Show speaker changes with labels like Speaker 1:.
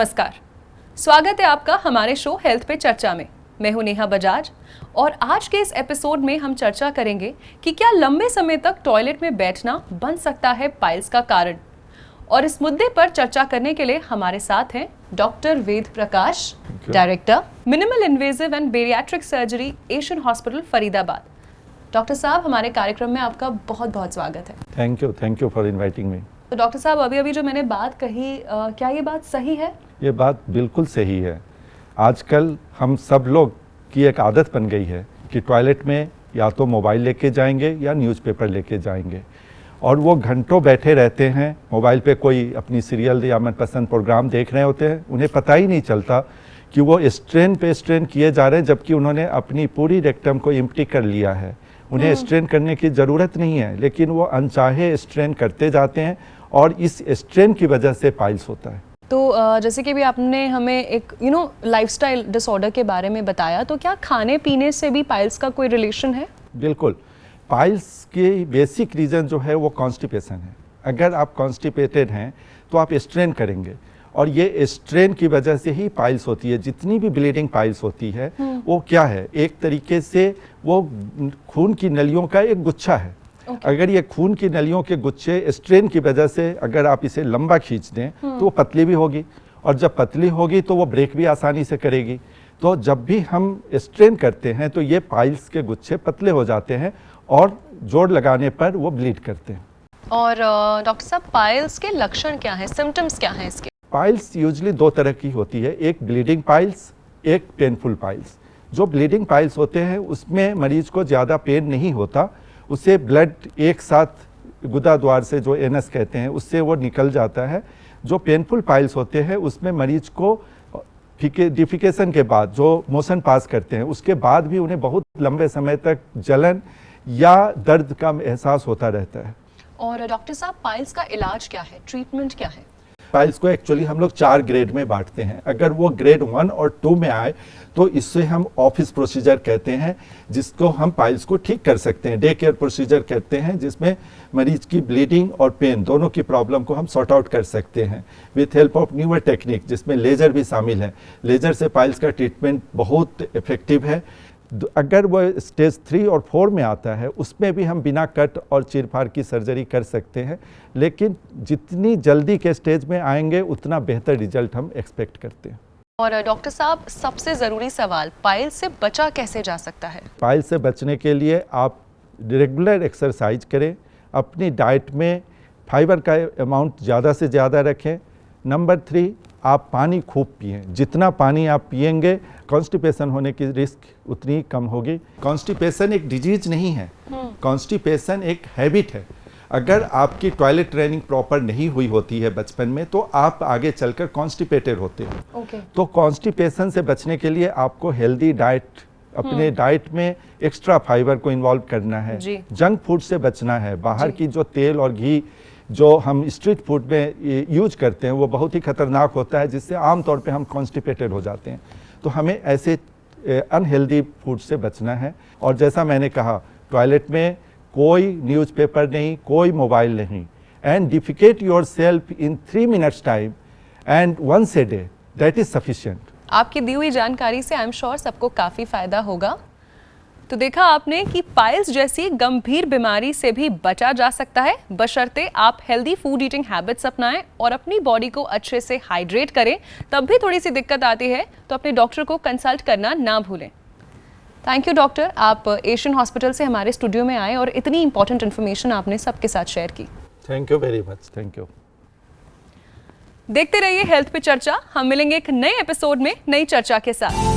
Speaker 1: नमस्कार, स्वागत है आपका हमारे शो हेल्थ पे चर्चा में। मैं हूं नेहा बजाज और आज के इस एपिसोड में हम चर्चा करेंगे कि क्या लंबे समय तक टॉयलेट में बैठना बन सकता है पाइल्स का कारण। और इस मुद्दे पर चर्चा करने के लिए हमारे साथ हैं doctor Ved Prakash, director minimal invasive and bariatric surgery Asian hospital Faridabad. Doctor साहब, हमारे कार्यक्रम में आपका बहुत बहुत स्वागत है।
Speaker 2: Thank you for inviting me.
Speaker 1: तो डॉक्टर साहब, अभी जो मैंने बात कही, क्या ये बात सही है?
Speaker 2: ये बात बिल्कुल सही है। आजकल हम सब लोग की एक आदत बन गई है कि टॉयलेट में या तो मोबाइल लेके जाएंगे या न्यूज़पेपर लेके जाएंगे और वो घंटों बैठे रहते हैं मोबाइल पे, कोई अपनी सीरियल या मनपसंद प्रोग्राम देख रहे होते हैं। उन्हें पता ही नहीं चलता कि वो स्ट्रेन पे स्ट्रेन किए जा रहे हैं, जबकि उन्होंने अपनी पूरी रेक्टम को एम्प्टी कर लिया है। उन्हें स्ट्रेन करने की ज़रूरत नहीं है, लेकिन वो अनचाहे स्ट्रेन करते जाते हैं और इस स्ट्रेन की वजह से पाइल्स होता है।
Speaker 1: तो जैसे कि भी आपने हमें एक लाइफस्टाइल डिसऑर्डर के बारे में बताया, तो क्या खाने पीने से भी पाइल्स का कोई रिलेशन है?
Speaker 2: बिल्कुल। पाइल्स की बेसिक रीज़न जो है वो कॉन्स्टिपेशन है। अगर आप कॉन्स्टिपेटेड हैं तो आप स्ट्रेन करेंगे और ये स्ट्रेन की वजह से ही पाइल्स होती है। जितनी भी ब्लीडिंग पाइल्स होती है वो क्या है, एक तरीके से वो खून की नलियों का एक गुच्छा है। अगर ये खून की नलियों के गुच्छे स्ट्रेन की वजह से अगर आप इसे लंबा खींच दें तो वो पतली भी होगी, और जब पतली होगी तो वो ब्रेक भी आसानी से करेगी। तो जब भी हम स्ट्रेन करते हैं तो ये पाइल्स के गुच्छे पतले हो जाते हैं और जोड़ लगाने पर वो ब्लीड करते हैं।
Speaker 1: और डॉक्टर साहब, पाइल्स के लक्षण क्या हैं, सिम्टम्स क्या हैं इसके?
Speaker 2: पाइल्स यूजुअली दो तरह की होती है, एक ब्लीडिंग पाइल्स, एक पेनफुल पाइल्स। जो ब्लीडिंग पाइल्स होते हैं उसमें मरीज को ज़्यादा पेन नहीं होता, उसे ब्लड एक साथ गुदा द्वार से, जो एनस कहते हैं, उससे वो निकल जाता है। जो पेनफुल पाइल्स होते हैं उसमें मरीज को डिफिकेशन के बाद जो मोशन पास करते हैं उसके बाद भी उन्हें बहुत लंबे समय तक जलन या दर्द का एहसास होता रहता है।
Speaker 1: और डॉक्टर साहब, पाइल्स का इलाज क्या है, ट्रीटमेंट क्या है?
Speaker 2: पाइल्स को एक्चुअली हम लोग 4 ग्रेड में बांटते हैं। अगर वो ग्रेड 1 और 2 में आए तो इससे हम ऑफिस प्रोसीजर कहते हैं, जिसको हम पाइल्स को ठीक कर सकते हैं। डे केयर प्रोसीजर कहते हैं, जिसमें मरीज की ब्लीडिंग और पेन दोनों की प्रॉब्लम को हम सॉर्ट आउट कर सकते हैं with help of newer technique, जिसमें लेजर भी शामिल है। लेजर से पाइल्स का ट्रीटमेंट बहुत इफेक्टिव है। अगर वो स्टेज 3 और 4 में आता है उसमें भी हम बिना कट और चीरफाड़ की सर्जरी कर सकते हैं, लेकिन जितनी जल्दी के स्टेज में आएंगे उतना बेहतर रिजल्ट हम एक्सपेक्ट करते हैं।
Speaker 1: और डॉक्टर साहब, सबसे ज़रूरी सवाल, पाइल्स से बचा कैसे जा सकता है?
Speaker 2: पाइल्स से बचने के लिए आप रेगुलर एक्सरसाइज करें, अपनी डाइट में फाइबर का अमाउंट ज़्यादा से ज़्यादा रखें। नंबर 3, आप पानी खूब पिएं। जितना पानी आप पिएंगे कॉन्स्टिपेशन होने की रिस्क उतनी कम होगी। कॉन्स्टिपेशन एक डिजीज नहीं है, कॉन्स्टिपेशन एक हैबिट है। अगर आपकी टॉयलेट ट्रेनिंग प्रॉपर नहीं हुई होती है बचपन में तो आप आगे चलकर कॉन्स्टिपेटेड होते हो। तो कॉन्स्टिपेशन से बचने के लिए आपको हेल्दी डाइट, अपने डाइट में एक्स्ट्रा फाइबर को इन्वॉल्व करना है, जंक फूड से बचना है। बाहर की जो तेल और घी जो हम स्ट्रीट फूड में यूज करते हैं वो बहुत ही खतरनाक होता है, जिससे आमतौर पे हम कॉन्स्टिपेटेड हो जाते हैं। तो हमें ऐसे अनहेल्दी फूड से बचना है। और जैसा मैंने कहा, टॉयलेट में कोई न्यूज़पेपर नहीं, कोई मोबाइल नहीं, and defecate yourself in 3 minutes time and once a day, that is sufficient.
Speaker 1: आपकी दी हुई जानकारी से आई एम श्योर सबको काफ़ी फायदा होगा। तो देखा आपने कि पाइल्स जैसी गंभीर बीमारी से भी बचा जा सकता है, बशर्ते आप हेल्दी फूड ईटिंग हैबिट्स अपनाएं और अपनी बॉडी को अच्छे से हाइड्रेट करें। तब भी थोड़ी सी दिक्कत आती है तो अपने डॉक्टर को कंसल्ट करना ना भूलें। थैंक यू डॉक्टर, आप एशियन हॉस्पिटल से हमारे स्टूडियो में आए और इतनी इंपॉर्टेंट इन्फॉर्मेशन आपने सबके साथ शेयर की।
Speaker 2: Thank you very much. Thank you.
Speaker 1: देखते रहिए हेल्थ पे चर्चा। हम मिलेंगे एक नए एपिसोड में नई चर्चा के साथ।